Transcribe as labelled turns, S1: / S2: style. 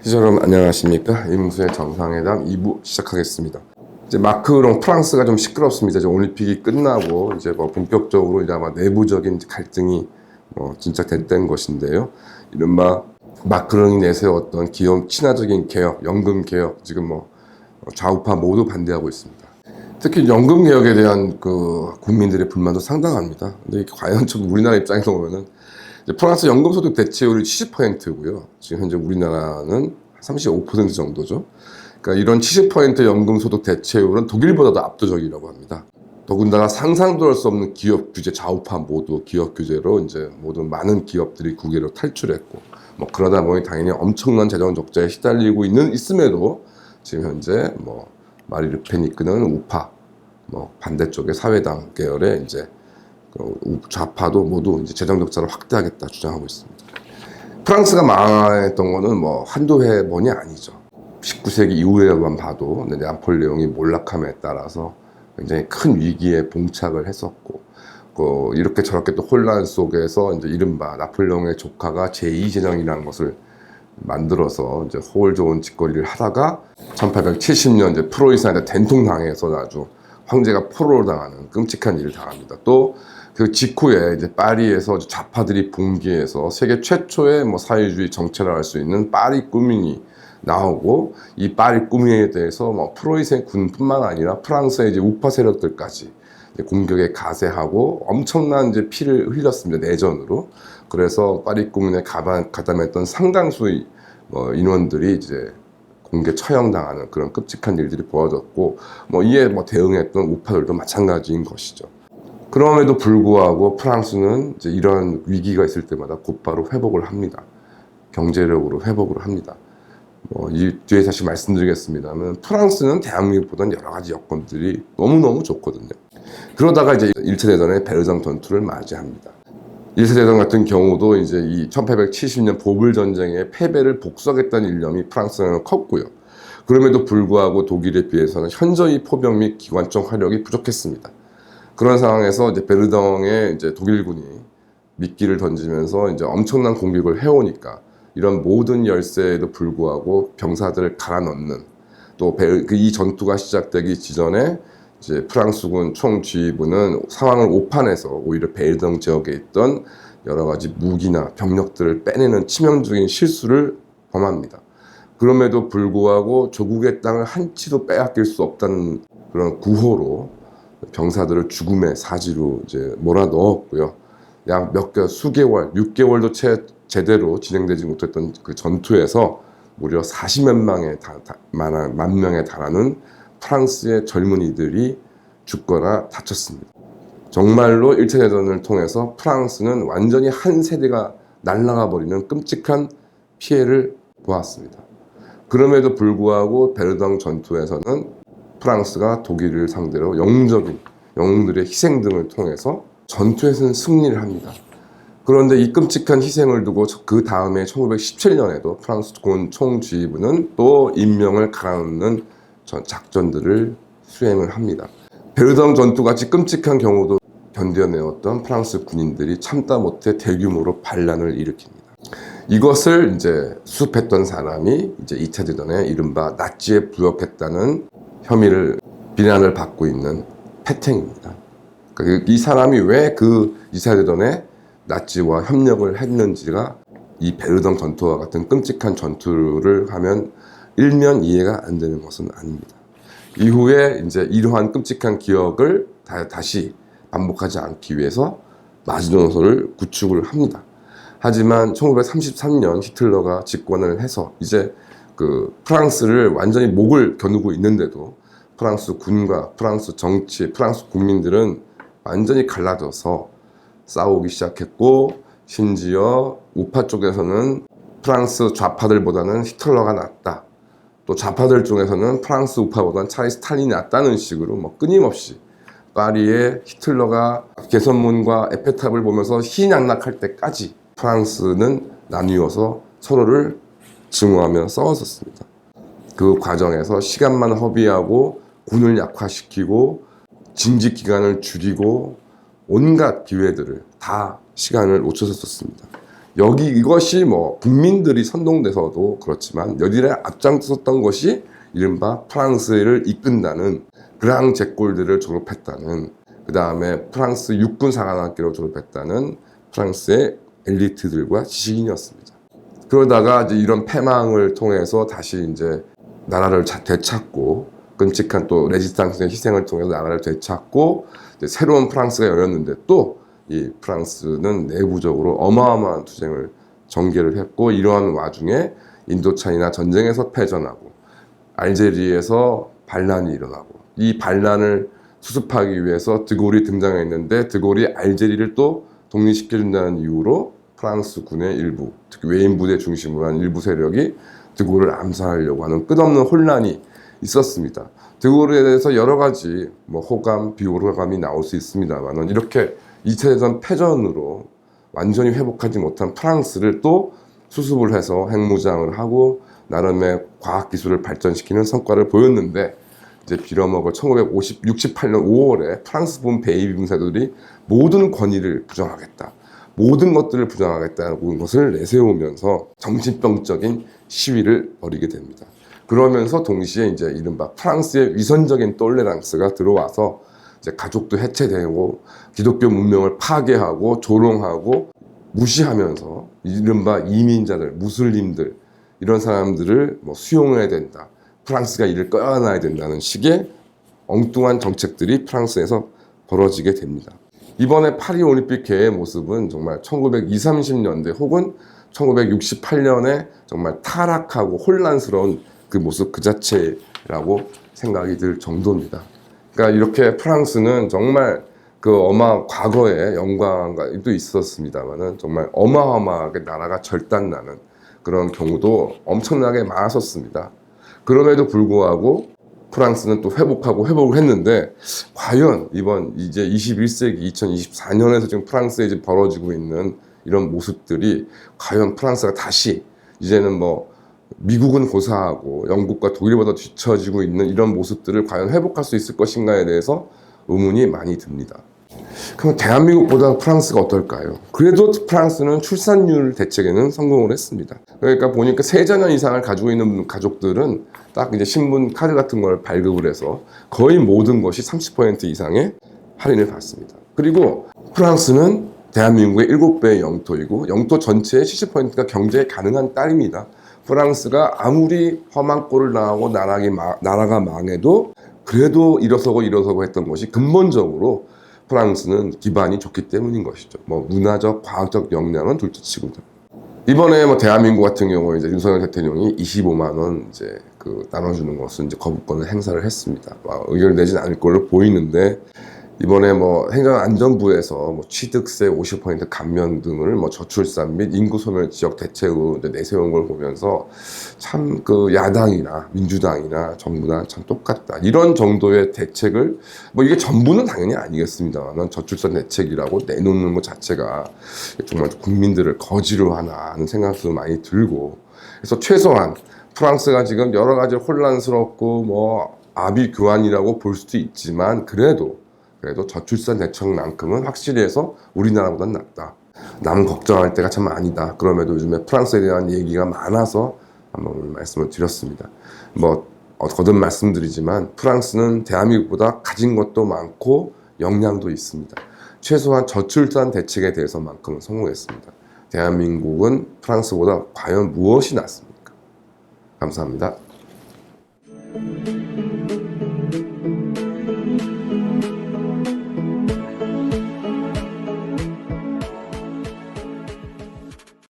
S1: 시청자 여러분 안녕하십니까. 이문수의 정상회담 2부 시작하겠습니다. 이제 마크롱 프랑스가 좀 시끄럽습니다. 이제 올림픽이 끝나고 이제 본격적으로 이제 아마 내부적인 갈등이 진짜됐던 것인데요. 이른바 마크롱이 내세웠던 기업 친화적인 개혁, 연금 개혁 지금 좌우파 모두 반대하고 있습니다. 특히 연금 개혁에 대한 국민들의 불만도 상당합니다. 근데 과연 좀 우리나라 입장에서 보면은 프랑스 연금소득 대체율이 70%고요. 지금 현재 우리나라는 35% 정도죠. 그러니까 이런 70% 연금소득 대체율은 독일보다도 압도적이라고 합니다. 더군다나 상상도 할 수 없는 기업 규제, 좌우파 모두 기업 규제로 이제 모든 많은 기업들이 국외로 탈출했고, 그러다 보니 당연히 엄청난 재정 적자에 시달리고 있음에도 지금 현재 마리 르펜이 이끄는 우파, 반대쪽의 사회당 계열의 이제 좌파도 모두 이제 재정 적자를 확대하겠다 주장하고 있습니다. 프랑스가 망했던 거는 한두 해번이 아니죠. 19세기 이후에만 봐도 나폴레옹이 몰락함에 따라서 굉장히 큰 위기에 봉착을 했었고, 이렇게 저렇게 또 혼란 속에서 이제 이른바 나폴레옹의 조카가 제2제정이라는 것을 만들어서 이제 호울 좋은 짓거리를 하다가 1870년 이제 프로이센한테 된통당해서 아주 황제가 포로를 당하는 끔찍한 일을 당합니다. 또 그 직후에 이제 파리에서 좌파들이 붕괴해서 세계 최초의 사회주의 정체를 할 수 있는 파리 꾸민이 나오고, 이 파리 꾸민에 대해서 프로이센 군뿐만 아니라 프랑스의 이제 우파 세력들까지 이제 공격에 가세하고 엄청난 이제 피를 흘렸습니다. 내전으로. 그래서 파리 꾸민에 가담했던 상당수의 인원들이 이제 공개 처형당하는 그런 끔찍한 일들이 벌어졌고, 이에 대응했던 우파들도 마찬가지인 것이죠. 그럼에도 불구하고 프랑스는 이제 이런 위기가 있을 때마다 곧바로 회복을 합니다. 경제력으로 회복을 합니다. 이 뒤에 다시 말씀드리겠습니다만, 프랑스는 대한민국보다는 여러 가지 여건들이 너무너무 좋거든요. 그러다가 이제 1차 대전의 베르장 전투를 맞이합니다. 1차 대전 같은 경우도 이제 이 1870년 보불 전쟁의 패배를 복수하겠다는 일념이 프랑스는 컸고요. 그럼에도 불구하고 독일에 비해서는 현저히 포병 및 기관총 화력이 부족했습니다. 그런 상황에서 이제 베르덩에 이제 독일군이 미끼를 던지면서 이제 엄청난 공격을 해오니까, 이런 모든 열세에도 불구하고 병사들을 갈아 넣는, 또 이 전투가 시작되기 직전에 이제 프랑스군 총지휘부는 상황을 오판해서 오히려 베르덩 지역에 있던 여러 가지 무기나 병력들을 빼내는 치명적인 실수를 범합니다. 그럼에도 불구하고 조국의 땅을 한치도 빼앗길 수 없다는 그런 구호로 병사들을 죽음의 사지로 이제 몰아넣었고요. 약 수개월, 6개월도 제대로 진행되지 못했던 그 전투에서 무려 40만 명에 달하는 프랑스의 젊은이들이 죽거나 다쳤습니다. 정말로 1차 대전을 통해서 프랑스는 완전히 한 세대가 날아가 버리는 끔찍한 피해를 보았습니다. 그럼에도 불구하고 베르덩 전투에서는 프랑스가 독일을 상대로 영웅들의 희생 등을 통해서 전투에서는 승리를 합니다. 그런데 이 끔찍한 희생을 두고 그 다음에 1917년에도 프랑스군 총지휘부는 또 인명을 갈아넣는 작전들을 수행을 합니다. 베르덩 전투같이 끔찍한 경우도 견뎌내었던 프랑스 군인들이 참다 못해 대규모로 반란을 일으킵니다. 이것을 이제 수습했던 사람이 이제 2차 대전에 이른바 나치에 부역했다는 비난을 받고 있는 페탱입니다. 그러니까 이 사람이 왜 그 2차 대전에 나치와 협력을 했는지가 이 베르덩 전투와 같은 끔찍한 전투를 하면 일면 이해가 안 되는 것은 아닙니다. 이후에 이제 이러한 끔찍한 기억을 다시 반복하지 않기 위해서 마지노선을 구축을 합니다. 하지만 1933년 히틀러가 집권을 해서 이제 프랑스를 완전히 목을 겨누고 있는데도 프랑스 군과 프랑스 정치, 프랑스 국민들은 완전히 갈라져서 싸우기 시작했고, 심지어 우파 쪽에서는 프랑스 좌파들보다는 히틀러가 낫다, 또 좌파들 중에서는 프랑스 우파보다는 차라리 스탈린이 낫다는 식으로 끊임없이 파리에 히틀러가 개선문과 에펠탑을 보면서 희낙낙할 때까지 프랑스는 나뉘어서 서로를 증오하며 싸웠었습니다. 그 과정에서 시간만 허비하고 군을 약화시키고 징집 기간을 줄이고 온갖 기회들을 다 시간을 놓쳐서 썼습니다. 여기 이것이 뭐 국민들이 선동돼서도 그렇지만 여기에 앞장섰던 것이 이른바 프랑스를 이끈다는 그랑 제골드를 졸업했다는, 그 다음에 프랑스 육군 사관학교를 졸업했다는 프랑스의 엘리트들과 지식인이었습니다. 그러다가 이제 이런 패망을 통해서 다시 이제 나라를 되찾고, 끔찍한 또 레지스탕스의 희생을 통해서 나라를 되찾고 이제 새로운 프랑스가 열렸는데, 또 이 프랑스는 내부적으로 어마어마한 투쟁을 전개를 했고, 이러한 와중에 인도차이나 전쟁에서 패전하고 알제리에서 반란이 일어나고, 이 반란을 수습하기 위해서 드골이 등장했는데, 드골이 알제리를 또 독립시켜준다는 이유로 프랑스 군의 일부, 특히 외인 부대 중심으로 한 일부 세력이 드골을 암살하려고 하는 끝없는 혼란이 있었습니다. 드골에 대해서 여러 가지 뭐 호감, 비호감이 나올 수 있습니다만, 이렇게 2차 대전 패전으로 완전히 회복하지 못한 프랑스를 또 수습을 해서 핵무장을 하고 나름의 과학기술을 발전시키는 성과를 보였는데, 이제 빌어먹을 1968년 5월에 프랑스본 베이비 분사들이 모든 권위를 부정하겠다, 모든 것들을 부정하겠다는 것을 내세우면서 정신병적인 시위를 벌이게 됩니다. 그러면서 동시에 이제 이른바 프랑스의 위선적인 똘레랑스가 들어와서 이제 가족도 해체되고 기독교 문명을 파괴하고 조롱하고 무시하면서 이른바 이민자들, 무슬림들, 이런 사람들을 뭐 수용해야 된다, 프랑스가 이를 꺼내놔야 된다는 식의 엉뚱한 정책들이 프랑스에서 벌어지게 됩니다. 이번에 파리 올림픽 개의 모습은 정말 1920, 30년대 혹은 1968년에 정말 타락하고 혼란스러운 그 모습 그 자체라고 생각이 들 정도입니다. 그러니까 이렇게 프랑스는 정말 그 과거에 영광도 있었습니다만은 정말 어마어마하게 나라가 절단나는 그런 경우도 엄청나게 많았었습니다. 그럼에도 불구하고 프랑스는 또 회복을 했는데, 과연 이번 이제 21세기 2024년에서 지금 프랑스에 지금 벌어지고 있는 이런 모습들이 과연 프랑스가 다시 이제는 뭐 미국은 고사하고 영국과 독일보다 뒤처지고 있는 이런 모습들을 과연 회복할 수 있을 것인가에 대해서 의문이 많이 듭니다. 그럼 대한민국보다 프랑스가 어떨까요? 그래도 프랑스는 출산율 대책에는 성공을 했습니다. 그러니까 보니까 3자녀 이상을 가지고 있는 가족들은 딱 이제 신분 카드 같은 걸 발급을 해서 거의 모든 것이 30% 이상의 할인을 받습니다. 그리고 프랑스는 대한민국의 7배의 영토이고 영토 전체의 70%가 경제 가능한 땅입니다. 프랑스가 아무리 험한 꼴을 당하고 나라가 망해도 그래도 일어서고 했던 것이 근본적으로 프랑스는 기반이 좋기 때문인 것이죠. 뭐 문화적, 과학적 역량은 둘째치고도. 이번에 뭐 대한민국 같은 경우에 이제 윤석열 대통령이 25만 원 이제 그 나눠주는 것은 이제 거부권을 행사를 했습니다. 의결을 내진 않을 걸로 보이는데, 이번에 뭐 행정안전부에서 뭐 취득세 50% 감면 등을 뭐 저출산 및 인구 소멸 지역 대책으로 내세운 걸 보면서 참 그 야당이나 민주당이나 정부나 참 똑같다, 이런 정도의 대책을, 뭐 이게 전부는 당연히 아니겠습니다만 저출산 대책이라고 내놓는 것 자체가 정말 국민들을 거지로 하나 하는 생각도 많이 들고, 그래서 최소한 프랑스가 지금 여러 가지 혼란스럽고 뭐 아비 교환이라고 볼 수도 있지만 그래도 저출산 대책만큼은 확실히 해서 우리나라보다는 낫다. 남은 걱정할 때가 참 아니다. 그럼에도 요즘에 프랑스에 대한 얘기가 많아서 한번 오늘 말씀을 드렸습니다. 뭐 거듭 말씀드리지만 프랑스는 대한민국보다 가진 것도 많고 역량도 있습니다. 최소한 저출산 대책에 대해서만큼은 성공했습니다. 대한민국은 프랑스보다 과연 무엇이 낫습니까? 감사합니다.